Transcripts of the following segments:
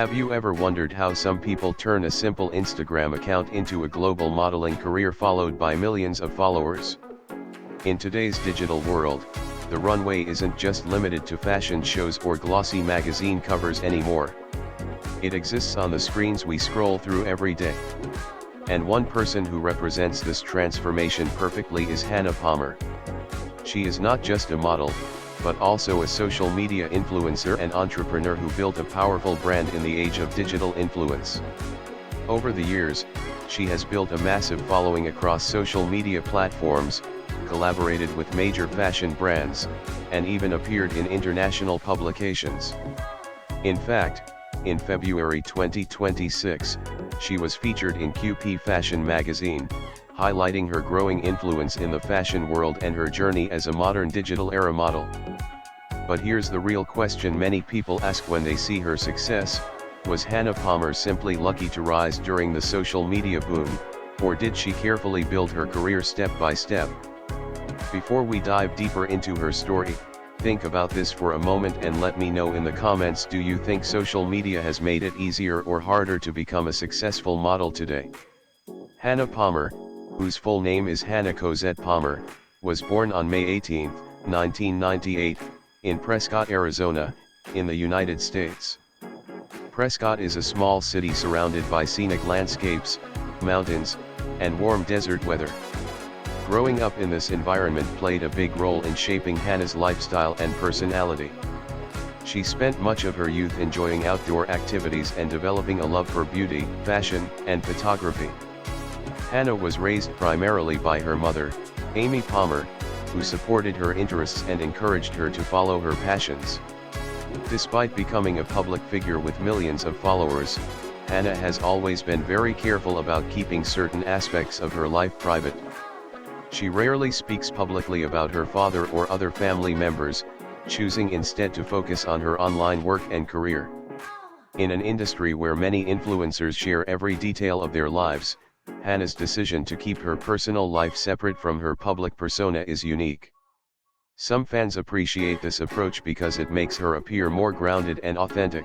Have you ever wondered how some people turn a simple Instagram account into a global modeling career followed by millions of followers? In today's digital world, the runway isn't just limited to fashion shows or glossy magazine covers anymore. It exists on the screens we scroll through every day. And one person who represents this transformation perfectly is Hannah Palmer. She is not just a model, but also a social media influencer and entrepreneur who built a powerful brand in the age of digital influence. Over the years, she has built a massive following across social media platforms, collaborated with major fashion brands, and even appeared in international publications. In fact, in February 2026, she was featured in QP Fashion magazine, highlighting her growing influence in the fashion world and her journey as a modern digital era model. But here's the real question many people ask when they see her success: was Hannah Palmer simply lucky to rise during the social media boom, or did she carefully build her career step by step? Before we dive deeper into her story, think about this for a moment and let me know in the comments, do you think social media has made it easier or harder to become a successful model today? Hannah Palmer, whose full name is Hannah Cosette Palmer, was born on May 18, 1998, in Prescott, Arizona, in the United States. Prescott is a small city surrounded by scenic landscapes, mountains, and warm desert weather. Growing up in this environment played a big role in shaping Hannah's lifestyle and personality. She spent much of her youth enjoying outdoor activities and developing a love for beauty, fashion, and photography. Hannah was raised primarily by her mother, Amy Palmer, who supported her interests and encouraged her to follow her passions. Despite becoming a public figure with millions of followers, Hannah has always been very careful about keeping certain aspects of her life private. She rarely speaks publicly about her father or other family members, choosing instead to focus on her online work and career. In an industry where many influencers share every detail of their lives, Hannah's decision to keep her personal life separate from her public persona is unique. Some fans appreciate this approach because it makes her appear more grounded and authentic.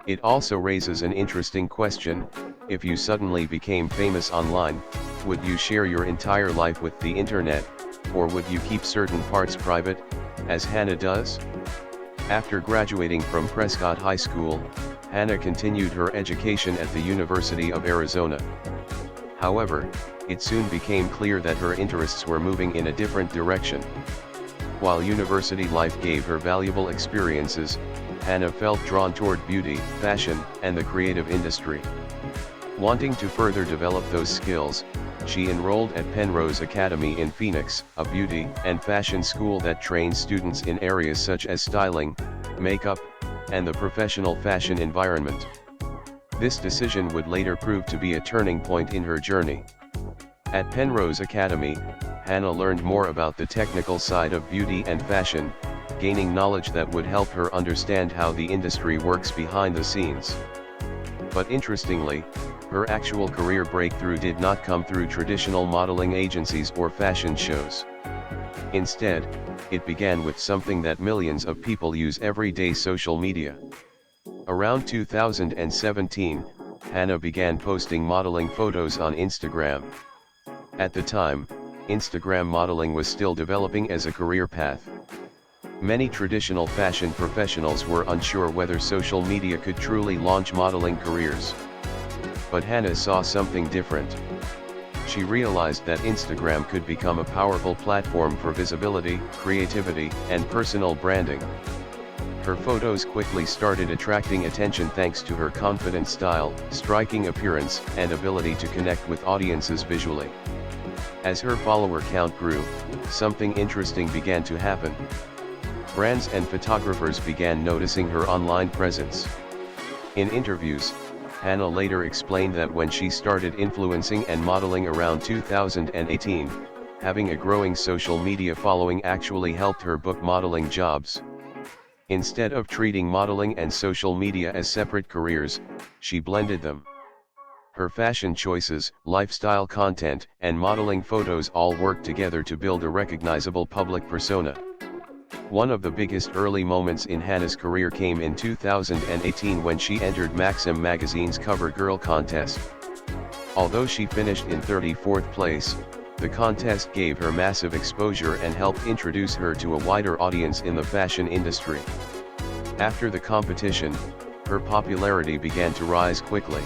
It also raises an interesting question: if you suddenly became famous online, would you share your entire life with the internet, or would you keep certain parts private, as Hannah does? After graduating from Prescott High School, Hannah continued her education at the University of Arizona. However, it soon became clear that her interests were moving in a different direction. While university life gave her valuable experiences, Hannah felt drawn toward beauty, fashion, and the creative industry. Wanting to further develop those skills, she enrolled at Penrose Academy in Phoenix, a beauty and fashion school that trains students in areas such as styling, makeup, and the professional fashion environment. This decision would later prove to be a turning point in her journey. At Penrose Academy, Hannah learned more about the technical side of beauty and fashion, gaining knowledge that would help her understand how the industry works behind the scenes. But interestingly, her actual career breakthrough did not come through traditional modeling agencies or fashion shows. Instead, it began with something that millions of people use every day: social media. Around 2017, Hannah began posting modeling photos on Instagram. At the time, Instagram modeling was still developing as a career path. Many traditional fashion professionals were unsure whether social media could truly launch modeling careers. But Hannah saw something different. She realized that Instagram could become a powerful platform for visibility, creativity, and personal branding. Her photos quickly started attracting attention thanks to her confident style, striking appearance, and ability to connect with audiences visually. As her follower count grew, something interesting began to happen. Brands and photographers began noticing her online presence. In interviews, Hannah later explained that when she started influencing and modeling around 2018, having a growing social media following actually helped her book modeling jobs. Instead of treating modeling and social media as separate careers, she blended them. Her fashion choices, lifestyle content, and modeling photos all worked together to build a recognizable public persona. One of the biggest early moments in Hannah's career came in 2018 when she entered Maxim magazine's Cover Girl contest. Although she finished in 34th place, the contest gave her massive exposure and helped introduce her to a wider audience in the fashion industry. After the competition, her popularity began to rise quickly.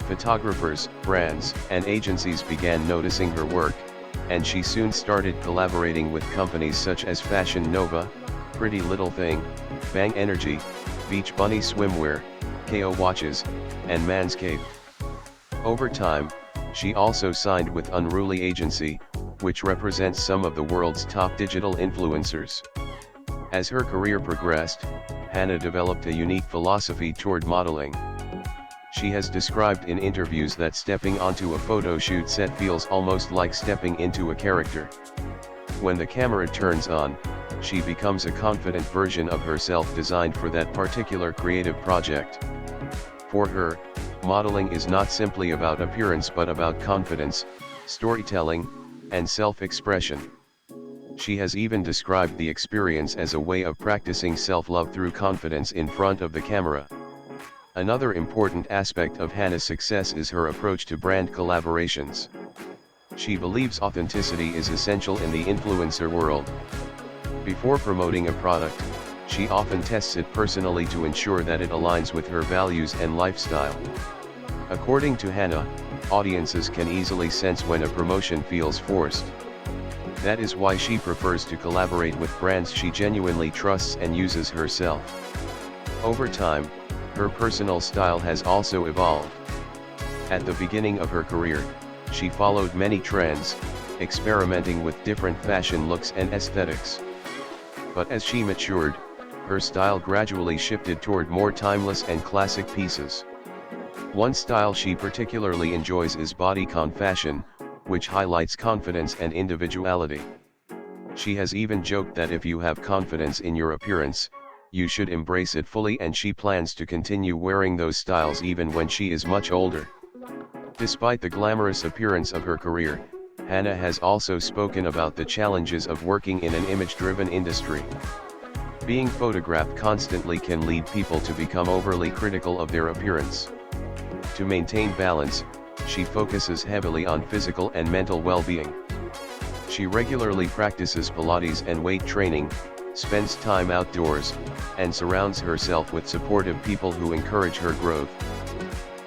Photographers, brands, and agencies began noticing her work, and she soon started collaborating with companies such as Fashion Nova, Pretty Little Thing, Bang Energy, Beach Bunny Swimwear, KO Watches, and Manscaped. Over time, she also signed with Unruly Agency, which represents some of the world's top digital influencers. As her career progressed, Hannah developed a unique philosophy toward modeling. She has described in interviews that stepping onto a photo shoot set feels almost like stepping into a character. When the camera turns on, she becomes a confident version of herself designed for that particular creative project. For her, modeling is not simply about appearance but about confidence, storytelling, and self-expression. She has even described the experience as a way of practicing self-love through confidence in front of the camera. Another important aspect of Hannah's success is her approach to brand collaborations. She believes authenticity is essential in the influencer world. Before promoting a product, she often tests it personally to ensure that it aligns with her values and lifestyle. According to Hannah, audiences can easily sense when a promotion feels forced. That is why she prefers to collaborate with brands she genuinely trusts and uses herself. Over time, her personal style has also evolved. At the beginning of her career, she followed many trends, experimenting with different fashion looks and aesthetics. But as she matured, her style gradually shifted toward more timeless and classic pieces. One style she particularly enjoys is bodycon fashion, which highlights confidence and individuality. She has even joked that if you have confidence in your appearance, you should embrace it fully, and she plans to continue wearing those styles even when she is much older. Despite the glamorous appearance of her career, Hannah has also spoken about the challenges of working in an image-driven industry. Being photographed constantly can lead people to become overly critical of their appearance. To maintain balance, she focuses heavily on physical and mental well-being. She regularly practices Pilates and weight training, spends time outdoors, and surrounds herself with supportive people who encourage her growth.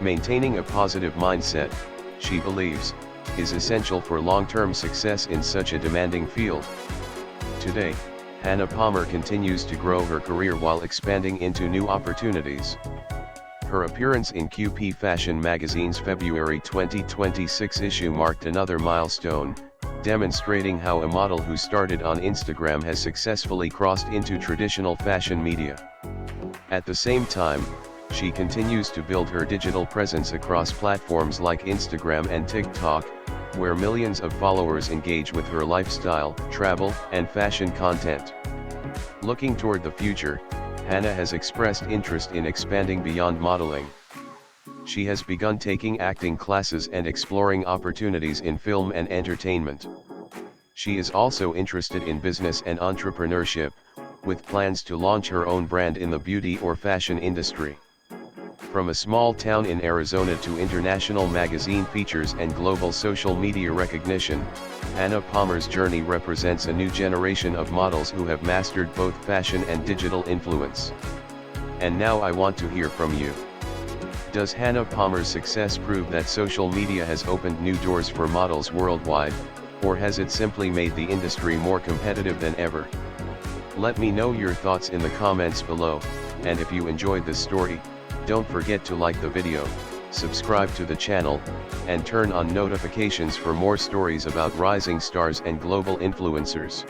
Maintaining a positive mindset, she believes, is essential for long-term success in such a demanding field. Today, Hannah Palmer continues to grow her career while expanding into new opportunities. Her appearance in QP Fashion magazine's February 2026 issue marked another milestone, demonstrating how a model who started on Instagram has successfully crossed into traditional fashion media. At the same time, she continues to build her digital presence across platforms like Instagram and TikTok, where millions of followers engage with her lifestyle, travel, and fashion content. Looking toward the future, Hannah has expressed interest in expanding beyond modeling. She has begun taking acting classes and exploring opportunities in film and entertainment. She is also interested in business and entrepreneurship, with plans to launch her own brand in the beauty or fashion industry. From a small town in Arizona to international magazine features and global social media recognition, Hannah Palmer's journey represents a new generation of models who have mastered both fashion and digital influence. And now I want to hear from you. Does Hannah Palmer's success prove that social media has opened new doors for models worldwide, or has it simply made the industry more competitive than ever? Let me know your thoughts in the comments below, and if you enjoyed this story, don't forget to like the video, subscribe to the channel, and turn on notifications for more stories about rising stars and global influencers.